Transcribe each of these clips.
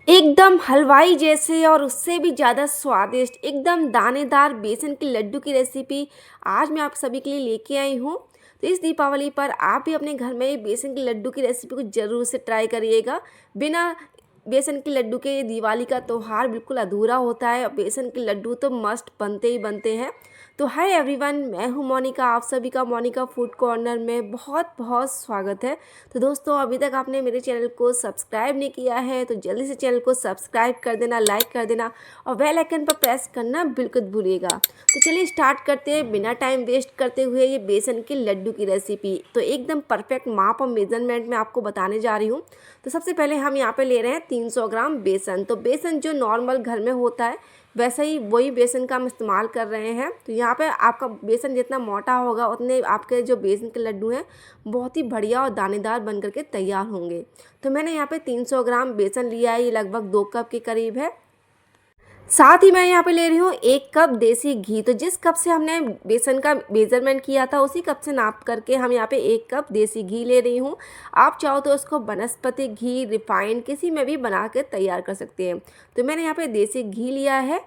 एकदम हलवाई जैसे और उससे भी ज़्यादा स्वादिष्ट एकदम दानेदार बेसन के लड्डू की रेसिपी आज मैं आप सभी के लिए लेके आई हूँ। तो इस दीपावली पर आप भी अपने घर में बेसन के लड्डू की रेसिपी को ज़रूर से ट्राई करिएगा। बिना बेसन के लड्डू के दिवाली का त्यौहार बिल्कुल अधूरा होता है और बेसन के लड्डू तो मस्ट बनते ही बनते हैं। तो हाय एवरीवन, मैं हूँ मोनिका, आप सभी का मोनिका फूड कॉर्नर में बहुत बहुत स्वागत है। तो दोस्तों, अभी तक आपने मेरे चैनल को सब्सक्राइब नहीं किया है तो जल्दी से चैनल को सब्सक्राइब कर देना, लाइक कर देना और बेल आइकन पर प्रेस करना बिल्कुल भूलिएगा। तो चलिए स्टार्ट करते हैं बिना टाइम वेस्ट करते हुए ये बेसन के लड्डू की रेसिपी। तो एकदम परफेक्ट माप और मेजरमेंट में आपको बताने जा रही हूँ। तो सबसे पहले हम यहाँ पे ले रहे हैं 300 ग्राम बेसन। तो बेसन जो नॉर्मल घर में होता है वैसे ही वही बेसन का हम इस्तेमाल कर रहे हैं। तो यहाँ पे आपका बेसन जितना मोटा होगा उतने आपके जो बेसन के लड्डू हैं बहुत ही बढ़िया और दानेदार बन करके तैयार होंगे। तो मैंने यहाँ पे 300 ग्राम बेसन लिया है, ये लगभग 2 कप के करीब है। साथ ही मैं यहाँ पे ले रही हूँ 1 कप देसी घी। तो जिस कप से हमने बेसन का मेजरमेंट किया था उसी कप से नाप करके हम यहाँ पे 1 कप देसी घी ले रही हूँ। आप चाहो तो उसको वनस्पति घी, रिफाइंड किसी में भी बना के तैयार कर सकते हैं। तो मैंने यहाँ पे देसी घी लिया है।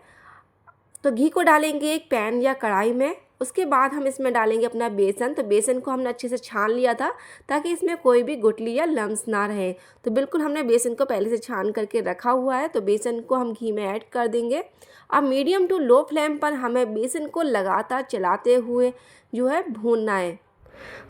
तो घी को डालेंगे एक पैन या कढ़ाई में। उसके बाद हम इसमें डालेंगे अपना बेसन। तो बेसन को हमने अच्छे से छान लिया था ताकि इसमें कोई भी गुठली या लम्स ना रहे। तो बिल्कुल हमने बेसन को पहले से छान करके रखा हुआ है। तो बेसन को हम घी में ऐड कर देंगे। अब मीडियम टू लो फ्लेम पर हमें बेसन को लगातार चलाते हुए जो है भूनना है।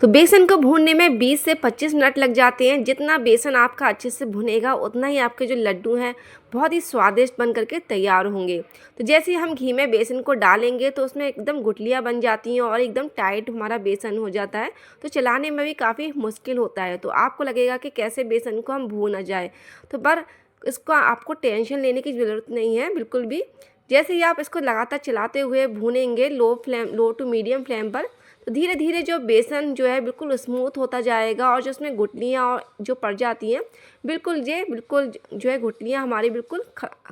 तो बेसन को भूनने में 20 से 25 मिनट लग जाते हैं। जितना बेसन आपका अच्छे से भुनेगा उतना ही आपके जो लड्डू हैं बहुत ही स्वादिष्ट बन करके तैयार होंगे। तो जैसे ही हम घी में बेसन को डालेंगे तो उसमें एकदम गुठलियाँ बन जाती हैं और एकदम टाइट हमारा बेसन हो जाता है। तो चलाने में भी काफ़ी मुश्किल होता है। तो आपको लगेगा कि कैसे बेसन को हम भून ना जाए। तो पर इसको आपको टेंशन लेने की ज़रूरत नहीं है बिल्कुल भी। जैसे ही आप इसको लगातार चलाते हुए भूनेंगे लो टू मीडियम फ्लेम पर, तो धीरे धीरे जो बेसन जो है बिल्कुल स्मूथ होता जाएगा और जो उसमें गुठलियाँ और जो पड़ जाती हैं बिल्कुल जो है गुठलियाँ हमारी बिल्कुल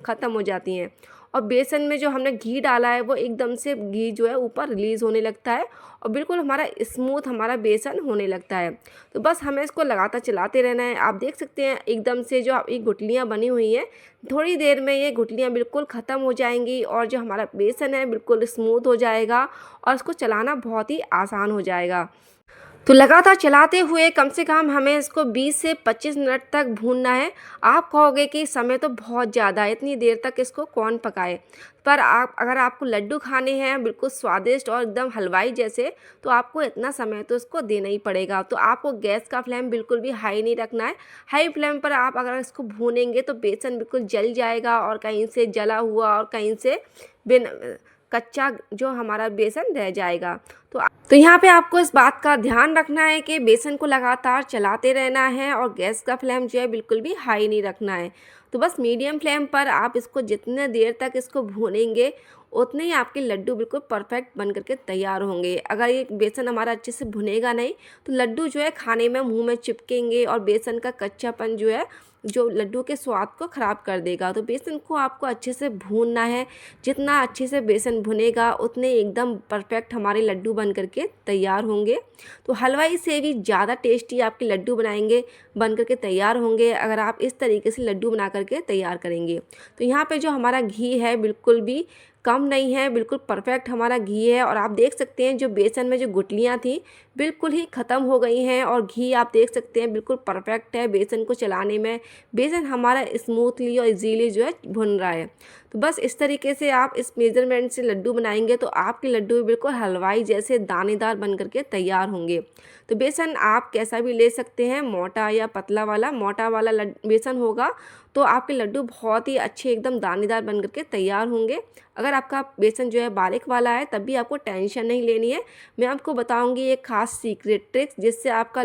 ख़त्म हो जाती हैं। और बेसन में जो हमने घी डाला है वो एकदम से घी जो है ऊपर रिलीज़ होने लगता है और बिल्कुल हमारा स्मूथ हमारा बेसन होने लगता है। तो बस हमें इसको लगातार चलाते रहना है। आप देख सकते हैं एकदम से जो ये गुठलियाँ बनी हुई हैं, थोड़ी देर में ये गुठलियाँ बिल्कुल ख़त्म हो जाएंगी और जो हमारा बेसन है बिल्कुल स्मूथ हो जाएगा और इसको चलाना बहुत ही आसान हो जाएगा। तो लगातार चलाते हुए कम से कम हमें इसको 20 से 25 मिनट तक भूनना है। आप कहोगे कि समय तो बहुत ज़्यादा है, इतनी देर तक इसको कौन पकाए। पर आप अगर आपको लड्डू खाने हैं बिल्कुल स्वादिष्ट और एकदम हलवाई जैसे, तो आपको इतना समय तो इसको देना ही पड़ेगा। तो आपको गैस का फ्लेम बिल्कुल भी हाई नहीं रखना है। हाई फ्लेम पर आप अगर इसको भूनेंगे तो बेसन बिल्कुल जल जाएगा और कहीं से जला हुआ और कहीं से बिन कच्चा जो हमारा बेसन रह जाएगा। तो यहाँ पे आपको इस बात का ध्यान रखना है कि बेसन को लगातार चलाते रहना है और गैस का फ्लेम जो है बिल्कुल भी हाई नहीं रखना है। तो बस मीडियम फ्लेम पर आप इसको जितने देर तक इसको भूनेंगे उतने ही आपके लड्डू बिल्कुल परफेक्ट बन करके तैयार होंगे। अगर ये बेसन हमारा अच्छे से भुनेगा नहीं तो लड्डू जो है खाने में मुंह में चिपकेंगे और बेसन का कच्चापन जो है जो लड्डू के स्वाद को ख़राब कर देगा। तो बेसन को आपको अच्छे से भूनना है। जितना अच्छे से बेसन भुनेगा उतने एकदम परफेक्ट हमारे लड्डू बन करके तैयार होंगे। तो हलवाई से भी ज़्यादा टेस्टी आपके लड्डू बन करके तैयार होंगे अगर आप इस तरीके से लड्डू बना करके तैयार करेंगे। तो यहाँ पे जो हमारा घी है बिल्कुल भी कम नहीं है, बिल्कुल परफेक्ट हमारा घी है। और आप देख सकते हैं जो बेसन में जो गुठलियाँ थी बिल्कुल ही ख़त्म हो गई हैं और घी आप देख सकते हैं बिल्कुल परफेक्ट है बेसन को चलाने में। बेसन हमारा स्मूथली और इजीली जो है भुन रहा है। तो बस इस तरीके से आप इस मेज़रमेंट से लड्डू बनाएंगे तो आपके लड्डू बिल्कुल हलवाई जैसे दानेदार बन करके तैयार होंगे। तो बेसन आप कैसा भी ले सकते हैं, मोटा या पतला वाला। मोटा वाला बेसन होगा तो आपके लड्डू बहुत ही अच्छे एकदम दानेदार बन करके तैयार होंगे। अगर आपका बेसन जो है बारीक वाला है तब भी आपको टेंशन नहीं लेनी है। मैं आपको बताऊंगी एक खास सीक्रेट ट्रिक्स जिससे आपका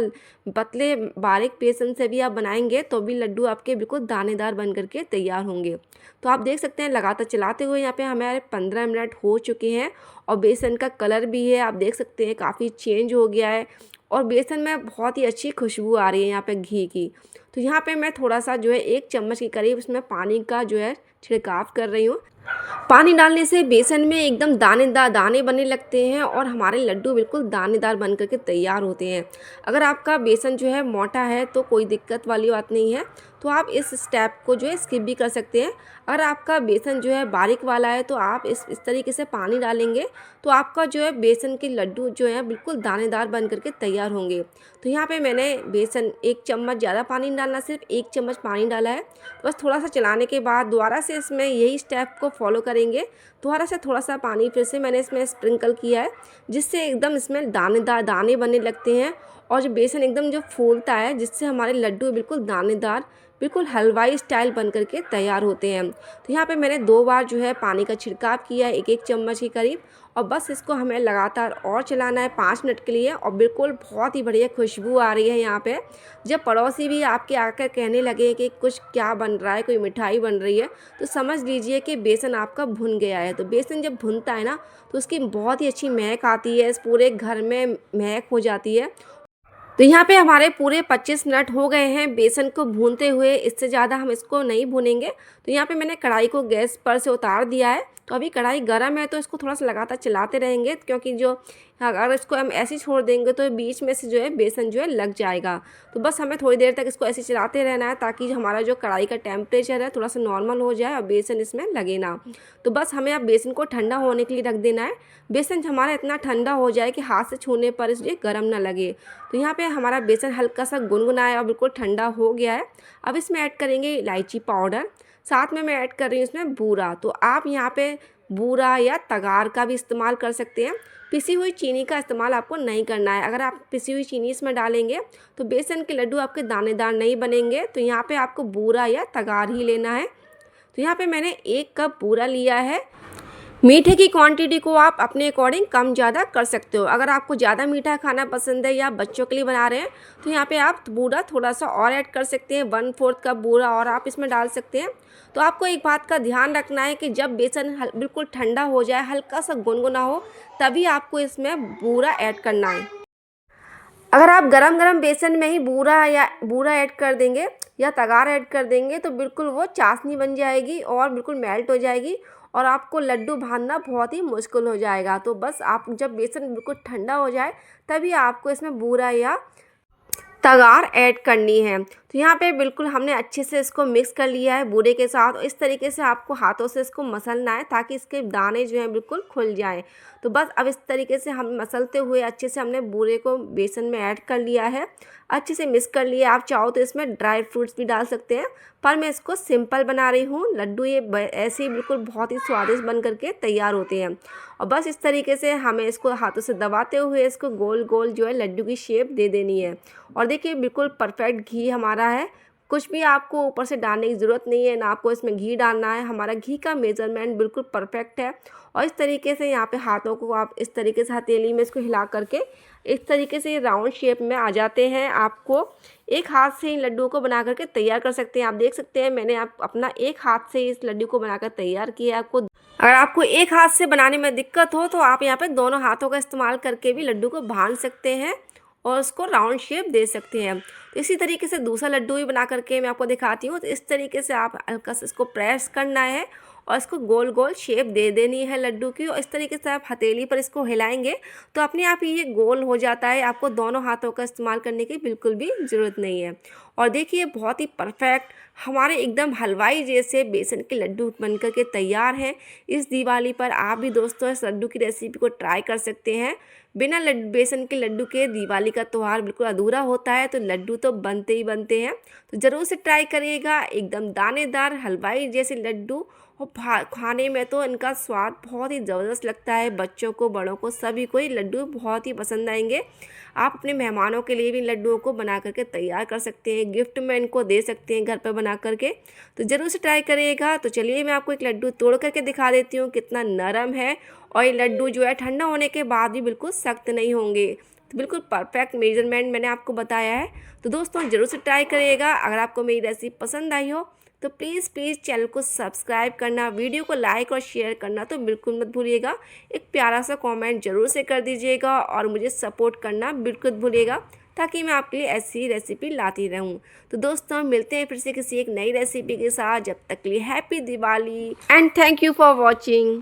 पतले बारीक बेसन से भी आप बनाएंगे तो भी लड्डू आपके बिल्कुल दानेदार बन करके तैयार होंगे। तो आप देख सकते हैं लगातार चलाते हुए यहाँ पे हमारे 15 मिनट हो चुके हैं और बेसन का कलर भी है आप देख सकते हैं काफ़ी चेंज हो गया है और बेसन में बहुत ही अच्छी खुशबू आ रही है यहाँ पे घी की। तो यहाँ पे मैं थोड़ा सा जो है 1 चम्मच के करीब इसमें पानी का जो है छिड़काव कर रही हूँ। पानी डालने से बेसन में एकदम दानेदार दाने बनने लगते हैं और हमारे लड्डू बिल्कुल दानेदार बन करके तैयार होते हैं। अगर आपका बेसन जो है मोटा है तो कोई दिक्कत वाली बात नहीं है। तो आप इस स्टेप को जो है स्किप भी कर सकते हैं। अगर आपका बेसन जो है बारीक वाला है तो आप इस तरीके से पानी डालेंगे तो आपका जो है बेसन के लड्डू जो है बिल्कुल दानेदार बन करके तैयार होंगे। तो यहाँ पे मैंने बेसन 1 चम्मच, ज़्यादा पानी नहीं डालना, सिर्फ 1 चम्मच पानी डाला है। तो बस थोड़ा सा चलाने के बाद दोबारा से इसमें यही स्टेप को फॉलो करेंगे। दोबारा से थोड़ा सा पानी फिर से मैंने इसमें स्प्रिंकल किया है, जिससे एकदम इसमें दानेदार दाने बनने लगते हैं और जो बेसन एकदम जो फूलता है, जिससे हमारे लड्डू बिल्कुल दानेदार, बिल्कुल हलवाई स्टाइल बन करके तैयार होते हैं। तो यहाँ पे मैंने 2 बार जो है पानी का छिड़काव किया है 1-1 चम्मच के करीब, और बस इसको हमें लगातार और चलाना है 5 मिनट के लिए। और बिल्कुल बहुत ही बढ़िया खुशबू आ रही है यहाँ पे। जब पड़ोसी भी आपके आकर कहने लगे कि कुछ क्या बन रहा है, कोई मिठाई बन रही है, तो समझ लीजिए कि बेसन आपका भुन गया है। तो बेसन जब भुनता है ना तो उसकी बहुत ही अच्छी महक आती है, इस पूरे घर में महक हो जाती है। तो यहाँ पे हमारे पूरे 25 मिनट हो गए हैं बेसन को भूनते हुए, इससे ज़्यादा हम इसको नहीं भूनेंगे। तो यहाँ पे मैंने कढ़ाई को गैस पर से उतार दिया है। तो अभी कढ़ाई गर्म है तो इसको थोड़ा सा लगातार चलाते रहेंगे, क्योंकि जो अगर इसको हम ऐसे ही छोड़ देंगे तो बीच में से जो है बेसन जो है लग जाएगा। तो बस हमें थोड़ी देर तक इसको ऐसे चलाते रहना है, ताकि हमारा जो कढ़ाई का टेम्परेचर है थोड़ा सा नॉर्मल हो जाए और बेसन इसमें लगे ना। तो बस हमें अब बेसन को ठंडा होने के लिए रख देना है। बेसन हमारा इतना ठंडा हो जाए कि हाथ से छूने पर इसलिए गर्म ना लगे। तो यहाँ पे हमारा बेसन हल्का सा गुनगुना है और बिल्कुल ठंडा हो गया है। अब इसमें ऐड करेंगे इलायची पाउडर, साथ में मैं ऐड कर रही हूँ इसमें बूरा। तो आप यहाँ पे बूरा या तगार का भी इस्तेमाल कर सकते हैं। पिसी हुई चीनी का इस्तेमाल आपको नहीं करना है। अगर आप पिसी हुई चीनी इसमें डालेंगे तो बेसन के लड्डू आपके दानेदार नहीं बनेंगे। तो यहाँ पे आपको बूरा या तगार ही लेना है। तो यहाँ पे मैंने 1 कप बूरा लिया है। मीठे की क्वांटिटी को आप अपने अकॉर्डिंग कम ज़्यादा कर सकते हो। अगर आपको ज़्यादा मीठा खाना पसंद है या बच्चों के लिए बना रहे हैं तो यहाँ पे आप बूरा थोड़ा सा और ऐड कर सकते हैं, 1/4 कप बूरा और आप इसमें डाल सकते हैं। तो आपको एक बात का ध्यान रखना है कि जब बेसन बिल्कुल ठंडा हो जाए, हल्का सा गुनगुना हो, तभी आपको इसमें बूरा ऐड करना है। अगर आप गरम गरम बेसन में ही बूरा ऐड कर देंगे या तगार ऐड कर देंगे तो बिल्कुल वो चाशनी बन जाएगी और बिल्कुल मेल्ट हो जाएगी और आपको लड्डू भानना बहुत ही मुश्किल हो जाएगा। तो बस आप जब बेसन बिल्कुल ठंडा हो जाए तभी आपको इसमें बूरा या तगार ऐड करनी है। तो यहाँ पे बिल्कुल हमने अच्छे से इसको मिक्स कर लिया है बूरे के साथ, और इस तरीके से आपको हाथों से इसको मसलना है ताकि इसके दाने जो हैं बिल्कुल खुल जाएं। तो बस अब इस तरीके से हम मसलते हुए अच्छे से हमने बूरे को बेसन में ऐड कर लिया है, अच्छे से मिक्स कर लिया। आप चाहो तो इसमें ड्राई फ्रूट्स भी डाल सकते हैं, पर मैं इसको सिंपल बना रही हूँ। लड्डू ये ऐसे ही बिल्कुल बहुत ही स्वादिष्ट बन करके तैयार होते हैं। और बस इस तरीके से हमें इसको हाथों से दबाते हुए इसको गोल गोल जो है लड्डू की शेप दे देनी है। और देखिए बिल्कुल परफेक्ट घी हमारा है, कुछ भी आपको ऊपर से डालने की ज़रूरत नहीं है, ना आपको इसमें घी डालना है। हमारा घी का मेज़रमेंट बिल्कुल परफेक्ट है। और इस तरीके से यहाँ पे हाथों को आप इस तरीके से हथेली में इसको हिला करके इस तरीके से राउंड शेप में आ जाते हैं। आपको एक हाथ से इन लड्डुओं को बना करके तैयार कर सकते हैं। आप देख सकते हैं मैंने अपना एक हाथ से इस लड्डू को बनाकर तैयार किया है। अगर आपको एक हाथ से बनाने में दिक्कत हो तो आप यहाँ पे दोनों हाथों का इस्तेमाल करके भी लड्डू को बांध सकते हैं और उसको राउंड शेप दे सकते हैं। तो इसी तरीके से दूसरा लड्डू भी बना करके मैं आपको दिखाती हूँ। तो इस तरीके से आप हल्का से इसको प्रेस करना है और इसको गोल गोल शेप दे देनी है लड्डू की, और इस तरीके से आप हथेली पर इसको हिलाएंगे तो अपने आप ही ये गोल हो जाता है। आपको दोनों हाथों का इस्तेमाल करने की बिल्कुल भी ज़रूरत नहीं है। और देखिए बहुत ही परफेक्ट हमारे एकदम हलवाई जैसे बेसन के लड्डू बनकर के तैयार हैं। इस दिवाली पर आप भी दोस्तों इस लड्डू की रेसिपी को ट्राई कर सकते हैं। बिना बेसन के लड्डू के दिवाली का त्यौहार बिल्कुल अधूरा होता है, तो लड्डू तो बनते ही बनते हैं। तो ज़रूर से ट्राई करिएगा। एकदम दानेदार हलवाई जैसे लड्डू, और खाने में तो इनका स्वाद बहुत ही ज़बरदस्त लगता है। बच्चों को, बड़ों को, सभी को ये लड्डू बहुत ही पसंद आएंगे। आप अपने मेहमानों के लिए भी लड्डुओं को बना करके तैयार कर सकते हैं, गिफ्ट में इनको दे सकते हैं घर पर बना करके। तो ज़रूर से ट्राई करिएगा। तो चलिए मैं आपको एक लड्डू तोड़ करके दिखा देती हूँ कितना नरम है, और ये लड्डू जो है ठंडा होने के बाद भी बिल्कुल सख्त नहीं होंगे। तो बिल्कुल परफेक्ट मेजरमेंट मैंने आपको बताया है। तो दोस्तों ज़रूर से ट्राई करिएगा। अगर आपको मेरी रेसिपी पसंद आई हो तो प्लीज़ चैनल को सब्सक्राइब करना, वीडियो को लाइक और शेयर करना तो बिल्कुल मत भूलिएगा। एक प्यारा सा कमेंट ज़रूर से कर दीजिएगा और मुझे सपोर्ट करना बिल्कुल भूलिएगा, ताकि मैं आपके लिए ऐसी रेसिपी लाती रहूं। तो दोस्तों मिलते हैं फिर से किसी एक नई रेसिपी के साथ। जब तक के लिए happy Diwali and thank you for watching.